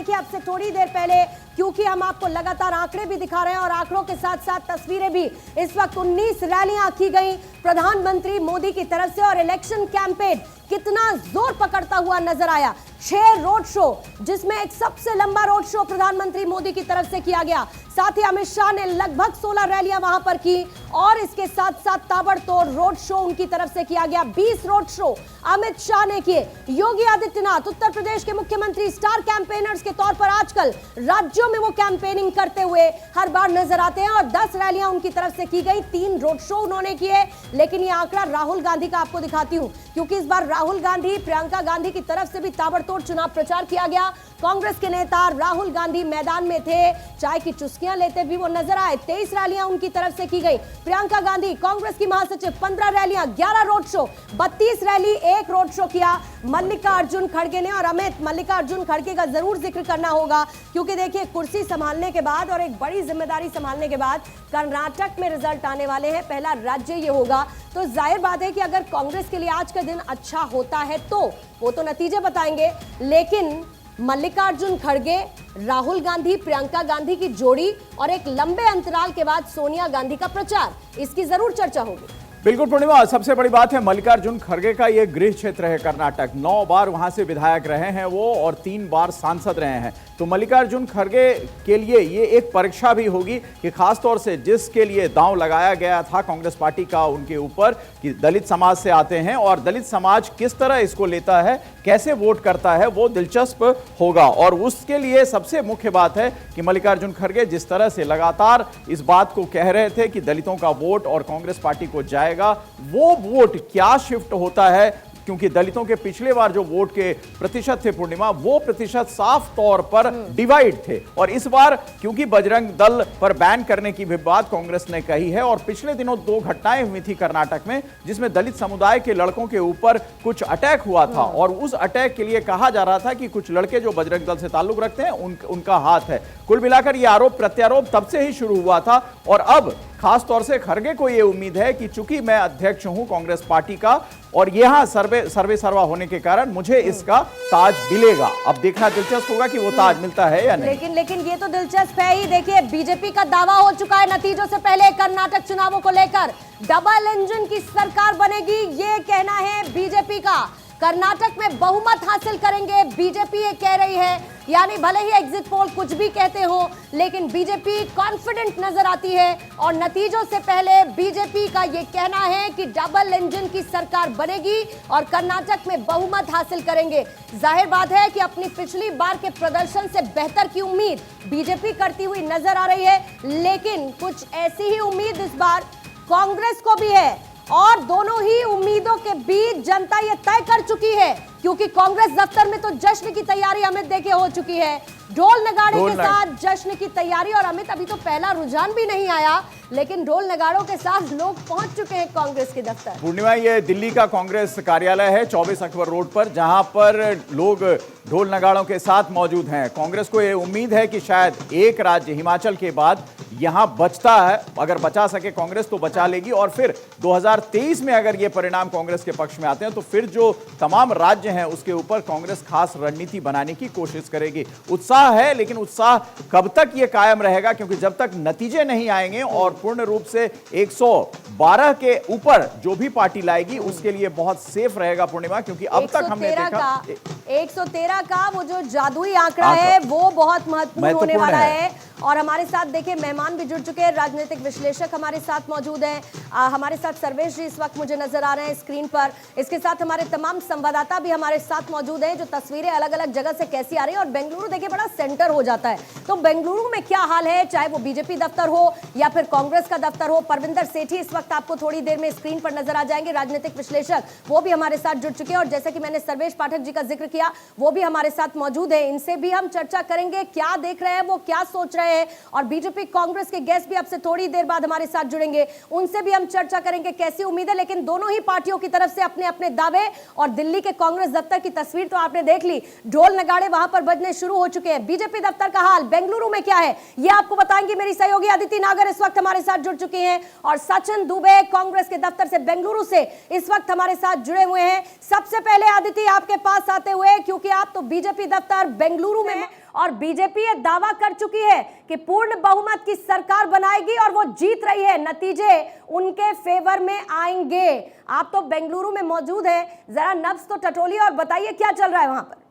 देखिए अब से थोड़ी देर पहले, क्योंकि हम आपको लगातार आंकड़े भी दिखा रहे हैं और आंकड़ों के साथ साथ तस्वीरें भी। इस वक्त 19 रैलियां की गई प्रधानमंत्री मोदी की तरफ से और इलेक्शन कैंपेन कितना जोर पकड़ता हुआ नजर आया। 6 रोड शो, जिसमें एक सबसे लंबा रोड शो प्रधानमंत्री मोदी की तरफ से किया गया। साथ ही अमित शाह ने लगभग 16 रैलियां वहां पर की और इसके साथ साथ ताबड़तोड़ रोड शो उनकी तरफ से किया गया। 20 रोड शो अमित शाह ने किए। योगी आदित्यनाथ उत्तर प्रदेश के मुख्यमंत्री स्टार कैंपेनर्स के तौर पर आजकल राज्यों में वो कैंपेनिंग करते हुए हर बार नजर आते हैं और 10 रैलियां उनकी तरफ से की गई, 3 रोड शो उन्होंने किए। लेकिन ये आंकड़ा राहुल गांधी का आपको दिखाती हूं, क्योंकि इस बार राहुल गांधी, प्रियंका गांधी की तरफ से भी ताबड़तोड़ चुनाव प्रचार किया गया। कांग्रेस के नेता राहुल गांधी मैदान में थे, चाय की चुस्कियां लेते भी वो नजर आए। 23 रैलियां उनकी तरफ से की गई। प्रियंका गांधी कांग्रेस की महासचिव, 15 रैलियां, 11 road show, 32 rally, 1 road show किया। मल्लिकार्जुन खड़गे ने, और अमित, मल्लिकार्जुन खड़गे का जरूर जिक्र करना होगा, क्योंकि देखिए कुर्सी संभालने के बाद और एक बड़ी जिम्मेदारी संभालने के बाद कर्नाटक में रिजल्ट आने वाले हैं, पहला राज्य ये होगा। तो जाहिर बात है कि अगर कांग्रेस के लिए आज का दिन अच्छा होता है तो वो तो नतीजे बताएंगे, लेकिन मल्लिकार्जुन खड़गे, राहुल गांधी, प्रियंका गांधी की जोड़ी और एक लंबे अंतराल के बाद सोनिया गांधी का प्रचार, इसकी जरूर चर्चा होगी। बिल्कुल पूर्णिमा, सबसे बड़ी बात है मल्लिकार्जुन खड़गे का ये गृह क्षेत्र है कर्नाटक। 9 बार वहां से विधायक रहे हैं वो और 3 बार सांसद रहे हैं। तो मल्लिकार्जुन खड़गे के लिए ये एक परीक्षा भी होगी कि खासतौर से जिसके लिए दांव लगाया गया था कांग्रेस पार्टी का उनके ऊपर, कि दलित समाज से आते हैं और दलित समाज किस तरह इसको लेता है, कैसे वोट करता है, वो दिलचस्प होगा। और उसके लिए सबसे मुख्य बात है कि मल्लिकार्जुन खड़गे जिस तरह से लगातार इस बात को कह रहे थे कि दलितों का वोट और कांग्रेस पार्टी को जाएगा, वो वोट क्या शिफ्ट होता है, क्योंकि दलितों के पिछले बार जो वोट के प्रतिशत थे पूर्णिमा, वो प्रतिशत साफ तौर पर डिवाइड थे। और इस बार क्योंकि बजरंग दल पर बैन करने की भी बात कांग्रेस ने कही है, और पिछले दिनों 2 घटनाएं हुई थी कर्नाटक में जिसमें दलित समुदाय के लड़कों के ऊपर कुछ अटैक हुआ था और उस अटैक के लिए कहा जा रहा था कि कुछ लड़के जो बजरंग दल से ताल्लुक रखते हैं उनका हाथ है। कुल मिलाकर यह आरोप प्रत्यारोप तब से ही शुरू हुआ था और अब खास तौर से खड़गे को यह उम्मीद है कि चूंकि मैं अध्यक्ष हूं कांग्रेस पार्टी का और यहां सर्वे होने के कारण मुझे इसका ताज मिलेगा। अब देखना दिलचस्प होगा कि वो ताज मिलता है या नहीं। लेकिन ये तो दिलचस्प है ही। देखिए बीजेपी का दावा हो चुका है नतीजों से पहले कर्नाटक चुनावों को लेकर, डबल इंजन की सरकार बनेगी, ये कहना है बीजेपी का। कर्नाटक में बहुमत हासिल करेंगे बीजेपी, ये कह रही है। यानी भले ही एग्जिट पोल कुछ भी कहते हो, लेकिन बीजेपी कॉन्फिडेंट नजर आती है और नतीजों से पहले बीजेपी का यह कहना है कि डबल इंजन की सरकार बनेगी और कर्नाटक में बहुमत हासिल करेंगे। जाहिर बात है कि अपनी पिछली बार के प्रदर्शन से बेहतर की उम्मीद बीजेपी करती हुई नजर आ रही है, लेकिन कुछ ऐसी ही उम्मीद इस बार कांग्रेस को भी है और दोनों ही उम्मीदों के बीच जनता ये तय कर चुकी है, क्योंकि कांग्रेस दफ्तर में तो जश्न की तैयारी अमित देखे हो चुकी है, ढोल नगाड़े के साथ जश्न की तैयारी। और अमित अभी तो पहला रुझान भी नहीं आया, लेकिन ढोल नगाड़ों के साथ लोग पहुंच चुके हैं कांग्रेस के दफ्तर। पूर्णिमा, ये दिल्ली का कांग्रेस कार्यालय है 24 अकबर रोड पर, जहां पर लोग ढोल नगाड़ों के साथ मौजूद हैं। कांग्रेस को यह उम्मीद है कि शायद एक राज्य हिमाचल के बाद यहां बचता है, अगर बचा सके कांग्रेस तो बचा लेगी और फिर 2023 में अगर ये परिणाम कांग्रेस के पक्ष में आते हैं तो फिर जो तमाम राज्य हैं उसके ऊपर कांग्रेस खास रणनीति बनाने की कोशिश करेगी। उत्साह है, लेकिन उत्साह कब तक ये कायम रहेगा, क्योंकि जब तक नतीजे नहीं आएंगे और पूर्ण रूप से 112 के ऊपर जो भी पार्टी लाएगी उसके लिए बहुत सेफ रहेगा पूर्णिमा, क्योंकि अब तक हमने देखा 113 का वो जो जादुई आंकड़ा है वो बहुत महत्वपूर्ण होने वाला है। और हमारे साथ देखिए मेहमान भी जुड़ चुके हैं, राजनीतिक विश्लेषक हमारे साथ मौजूद हैं। हमारे साथ सर्वेश जी इस वक्त मुझे नजर आ रहे हैं स्क्रीन पर। इसके साथ हमारे तमाम संवाददाता भी हमारे साथ मौजूद हैं, जो तस्वीरें अलग अलग जगह से कैसी आ रही है। और बेंगलुरु देखिए बड़ा सेंटर हो जाता है, तो बेंगलुरु में क्या हाल है, चाहे वो बीजेपी दफ्तर हो या फिर कांग्रेस का दफ्तर हो। परविंदर सेठी इस वक्त आपको थोड़ी देर में स्क्रीन पर नजर आ जाएंगे, राजनीतिक विश्लेषक, वो भी हमारे साथ जुड़ चुके हैं। और जैसा कि मैंने सर्वेश पाठक जी का जिक्र किया, वो भी हमारे साथ मौजूद है, इनसे भी हम चर्चा करेंगे क्या देख रहे हैं, वो क्या सोच रहे हैं। और बीजेपी कांग्रेस के गेस्ट भी अब से थोड़ी देर बाद हमारे साथ जुड़ेंगे, उनसे भी हम चर्चा करेंगे कैसी उम्मीद है। लेकिन दोनों ही पार्टियों की तरफ से अपने अपने दावे, और दिल्ली के कांग्रेस दफ्तर की तस्वीर तो आपने देख ली, ढोल नगाड़े वहां पर बजने शुरू हो चुके हैं। बीजेपी दफ्तर का हाल बेंगलुरु में क्या है ये आपको बताएंगे मेरी सहयोगी अदिति नागर इस वक्त हमारे साथ जुड़ चुकी हैं, और सचिन दुबे कांग्रेस के दफ्तर से बेंगलुरु से इस वक्त हमारे साथ जुड़े हुए हैं। सबसे पहले अदिति आपके पास आते हुए, क्योंकि आप तो बीजेपी दफ्तर बेंगलुरु में और बीजेपी ये दावा कर चुकी है कि पूर्ण बहुमत की सरकार बनाएगी और वो जीत रही है, नतीजे उनके फेवर में आएंगे। आप तो बेंगलुरु में मौजूद हैं, जरा नब्ज तो टटोलिए और बताइए क्या चल रहा है वहां पर।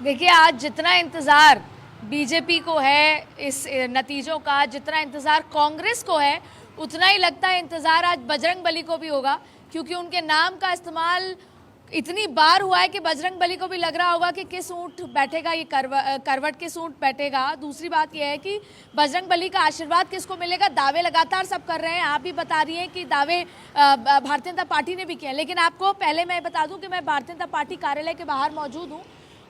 देखिए, आज जितना इंतज़ार बीजेपी को है इस नतीजों का, जितना इंतज़ार कांग्रेस को है, उतना ही लगता है इंतज़ार आज बजरंगबली को भी होगा, क्योंकि उनके नाम का इस्तेमाल इतनी बार हुआ है कि बजरंगबली को भी लग रहा होगा कि किस ऊँट बैठेगा, ये करवट किस ऊँट बैठेगा। दूसरी बात यह है कि बजरंगबली का आशीर्वाद किसको मिलेगा। दावे लगातार सब कर रहे हैं, आप भी बता रही हैं कि दावे भारतीय जनता पार्टी ने भी किए हैं, लेकिन आपको पहले मैं बता दूं कि मैं भारतीय जनता पार्टी कार्यालय के बाहर मौजूद हूं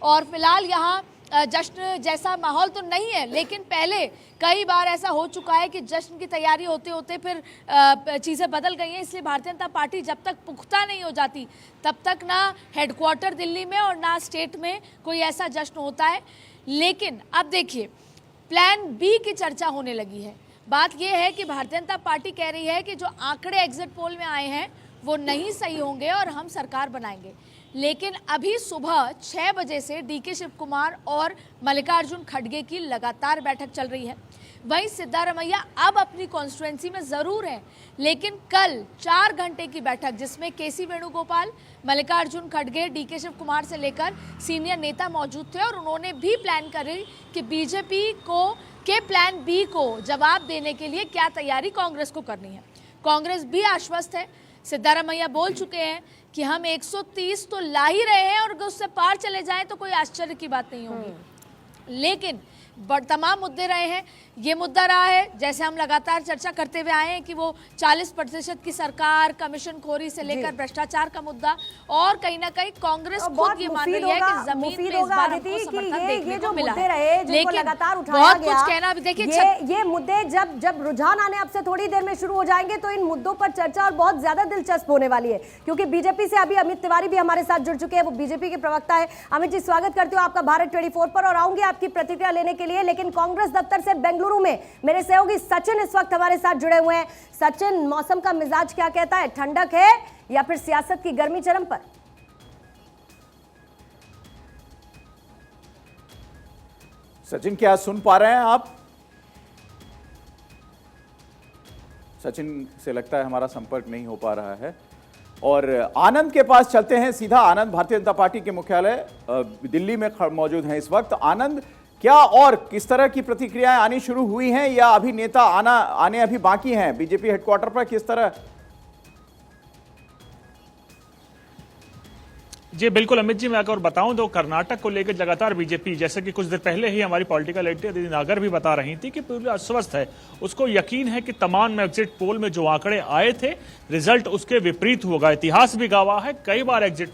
और फिलहाल यहाँ जश्न जैसा माहौल तो नहीं है, लेकिन पहले कई बार ऐसा हो चुका है कि जश्न की तैयारी होते होते फिर चीज़ें बदल गई हैं। इसलिए भारतीय जनता पार्टी जब तक पुख्ता नहीं हो जाती तब तक ना हेडक्वार्टर दिल्ली में और ना स्टेट में कोई ऐसा जश्न होता है। लेकिन अब देखिए, प्लान बी की चर्चा होने लगी है। बात यह है कि भारतीय जनता पार्टी कह रही है कि जो आंकड़े एग्जिट पोल में आए हैं वो नहीं सही होंगे और हम सरकार बनाएंगे। लेकिन अभी सुबह 6 बजे से डीके शिव कुमार और मल्लिकार्जुन खड़गे की लगातार बैठक चल रही है। वहीं सिद्धारमैया अब अपनी कॉन्स्टिट्यूएंसी में ज़रूर है, लेकिन कल 4 घंटे की बैठक जिसमें केसी वेणुगोपाल, मल्लिकार्जुन खड़गे, डीके शिव कुमार से लेकर सीनियर नेता मौजूद थे और उन्होंने भी प्लान करी कि बीजेपी के प्लान बी को जवाब देने के लिए क्या तैयारी कांग्रेस को करनी है। कांग्रेस भी आश्वस्त है। सिद्धारमैया बोल चुके हैं कि हम 130 तो ला ही रहे हैं और अगर उससे पार चले जाएं तो कोई आश्चर्य की बात नहीं होगी। लेकिन तमाम मुद्दे रहे हैं। ये मुद्दा रहा है, जैसे हम लगातार चर्चा करते हुए आए हैं, कि वो 40% की सरकार, कमीशन खोरी से लेकर भ्रष्टाचार का मुद्दा, और कहीं ना कहीं कांग्रेस खुद ये मान रही है कि जमीन पे इस बार हमको समर्थन देखने को मिला है। लेकिन लगातार बहुत कुछ कहना भी देखिए, ये मुद्दे जब रुझान आने अब से थोड़ी देर में शुरू हो जाएंगे तो इन मुद्दों पर चर्चा और बहुत ज्यादा दिलचस्प होने वाली है, क्योंकि बीजेपी से अभी अमित तिवारी भी हमारे साथ जुड़ चुके हैं। वो बीजेपी के प्रवक्ता है। अमित जी, स्वागत करती हूँ आपका भारत 24 पर और आऊंगी आपकी प्रतिक्रिया लेने के लिए। लेकिन कांग्रेस दफ्तर से बेंगलुरु में मेरे सहयोगी सचिन इस वक्त हमारे साथ जुड़े हुए हैं। सचिन, मौसम का मिजाज क्या कहता है? ठंडक है या फिर सियासत की गर्मी चरम पर? सचिन, क्या सुन पा रहे हैं आप? सचिन से लगता है हमारा संपर्क नहीं हो पा रहा है। और आनंद के पास चलते हैं सीधा। आनंद भारतीय जनता पार्टी के मुख्यालय दिल्ली में मौजूद हैं इस वक्त। आनंद, क्या और किस तरह की प्रतिक्रियाएं आनी शुरू हुई हैं या अभी नेता आने अभी बाकी हैं बीजेपी हेडक्वार्टर पर? किस तरह? जी बिल्कुल अमित जी, मैं अगर बताऊं तो कर्नाटक को लेकर लगातार बीजेपी, जैसे कि कुछ देर पहले ही हमारी पॉलिटिकल एडिटर दीदी नागर भी बता रही थी कि पूरी अस्वस्थ है। उसको यकीन है कि तमाम एग्जिट पोल में जो आंकड़े आए थे, रिजल्ट उसके विपरीत होगा। इतिहास भी गवाह है, कई बार एग्जिट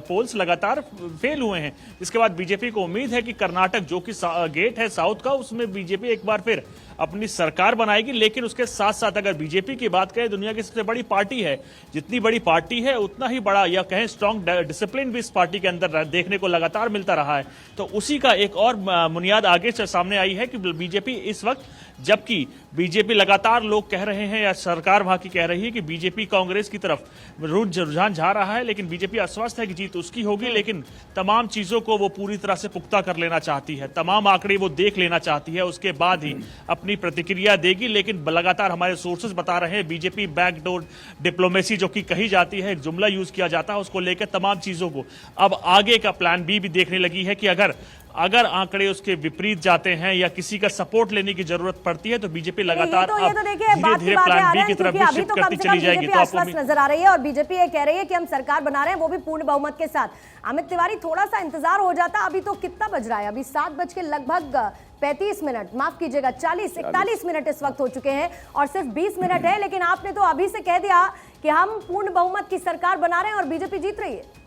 पोल्स लगातार फेल हुए हैं, जिसके बाद बीजेपी को उम्मीद है कि कर्नाटक, जो कि गेट है साउथ का, उसमें बीजेपी एक बार फिर अपनी सरकार बनाएगी। लेकिन उसके साथ साथ अगर बीजेपी की बात करें, दुनिया की सबसे बड़ी पार्टी है, जितनी बड़ी पार्टी है उतना ही बड़ा या कहें स्ट्रॉन्ग डिसिप्लिन भी इस पार्टी के अंदर देखने को लगातार मिलता रहा है। तो उसी का एक और बुनियाद आगे से सामने आई है कि बीजेपी इस वक्त, जबकि बीजेपी लगातार लोग कह रहे हैं या सरकार वहां की कह रही है कि बीजेपी कांग्रेस की तरफ रुझान जा रहा है, लेकिन बीजेपी आश्वस्त है कि जीत उसकी होगी। लेकिन तमाम चीजों को वो पूरी तरह से पुख्ता कर लेना चाहती है, तमाम आंकड़े वो देख लेना चाहती है, उसके बाद ही अपनी प्रतिक्रिया देगी। लेकिन लगातार हमारे सोर्सेज बता रहे हैं, बीजेपी बैकडोर डिप्लोमेसी जो कि कही जाती है, एक जुमला यूज किया जाता है, उसको लेकर तमाम चीजों को अब आगे का प्लान बी भी देखने लगी है कि अगर आंकड़े उसके विपरीत जाते हैं या किसी का सपोर्ट लेने की जरूरत पड़ती है तो बीजेपी लगातार धीरे-धीरे प्लान बी की तरफ भी शिफ्ट करती चली जाएगी। तो आपको नजर आ रही है और बीजेपी ये कह रही है कि हम सरकार बना रहे हैं, वो भी पूर्ण बहुमत के साथ। अमित तिवारी, थोड़ा सा इंतजार हो जाता। अभी तो कितना बज रहा है? अभी 7 बज के लगभग 35 मिनट, माफ कीजिएगा 41 मिनट इस वक्त हो चुके हैं और सिर्फ 20 मिनट है। लेकिन आपने तो अभी से कह दिया कि हम पूर्ण बहुमत की सरकार बना रहे हैं और बीजेपी जीत रही है।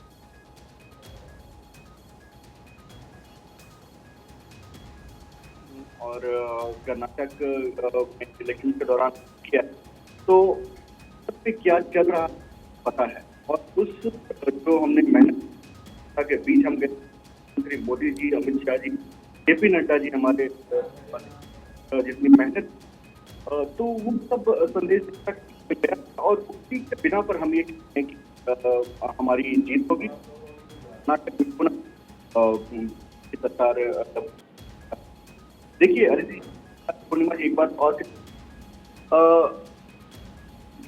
और कर्नाटक इलेक्शन के दौरान किया, तो सबसे क्या चल रहा पता है। और उस जो हमने मेहनत के बीच हम गए, मंत्री मोदी जी, अमित शाह जी, जेपी नड्डा जी, हमारे जितनी मेहनत, तो वो सब संदेश और उसी के बिना पर हम ये कहते हैं कि हमारी जीत होगी। कर्नाटक में पुनः सरकार देखिए अदिति पूर्णिमा जी, एक बात और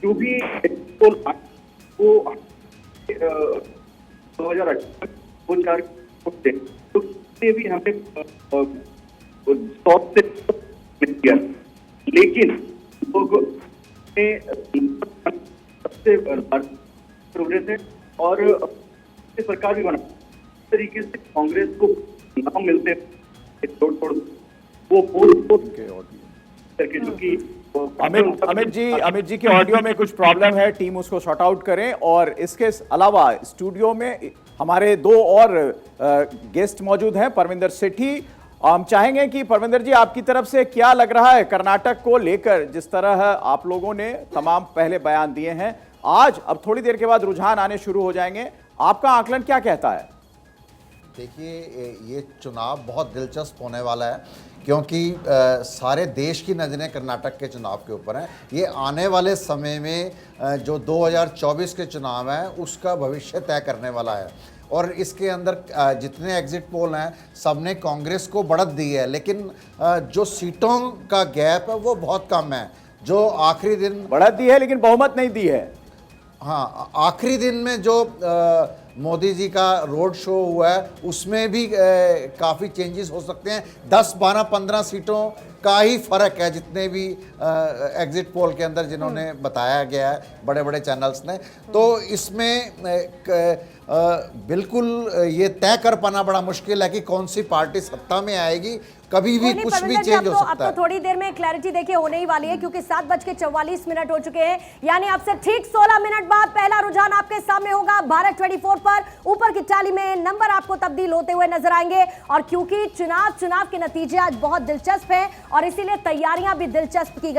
जो भी पोल वो 2018 वो 4 थे, तो उससे भी हमने 100 से किया, लेकिन लोग सबसे प्रोग्रेस है और सरकार भी बना। इस तरीके से कांग्रेस को नाम मिलते तोड़ वो करके जो कि अमित जी के ऑडियो में कुछ प्रॉब्लम है, टीम उसको सॉर्ट आउट करें। और इसके अलावा स्टूडियो में हमारे 2 और गेस्ट मौजूद हैं, परविंदर सेठी। हम चाहेंगे कि परविंदर जी आपकी तरफ से क्या लग रहा है कर्नाटक को लेकर, जिस तरह आप लोगों ने तमाम पहले बयान दिए हैं, आज अब थोड़ी देर के बाद रुझान आने शुरू हो जाएंगे, आपका आकलन क्या कहता है? देखिए, ये चुनाव बहुत दिलचस्प होने वाला है क्योंकि सारे देश की नज़रें कर्नाटक के चुनाव के ऊपर हैं। ये आने वाले समय में जो 2024 के चुनाव हैं उसका भविष्य तय करने वाला है। और इसके अंदर जितने एग्जिट पोल हैं सबने कांग्रेस को बढ़त दी है, लेकिन जो सीटों का गैप है वो बहुत कम है। जो आखिरी दिन बढ़त दी है लेकिन बहुमत नहीं दी है। हाँ, आखिरी दिन में जो मोदी जी का रोड शो हुआ है उसमें भी काफ़ी चेंजेस हो सकते हैं। 10, 12, 15 सीटों का ही फ़र्क है जितने भी एग्जिट पोल के अंदर जिन्होंने बताया गया है बड़े बड़े चैनल्स ने। तो इसमें बिल्कुल ये तय कर पाना बड़ा मुश्किल है कि कौन सी पार्टी सत्ता में आएगी। कभी भी कुछ भी चेंज हो सकता है। अब तो थोड़ी देर में क्लैरिटी देखिए होने ही वाली है क्योंकि 7:44 हो चुके हैं, यानी आपसे ठीक 16 मिनट बाद पहला रुझान आपके सामने होगा भारत 24 पर। ऊपर की टैली में नंबर आपको तब्दील होते हुए नजर आएंगे और क्योंकि चुनाव के नतीजे आज बहुत दिलचस्प है और इसीलिए तैयारियां भी दिलचस्प की गई।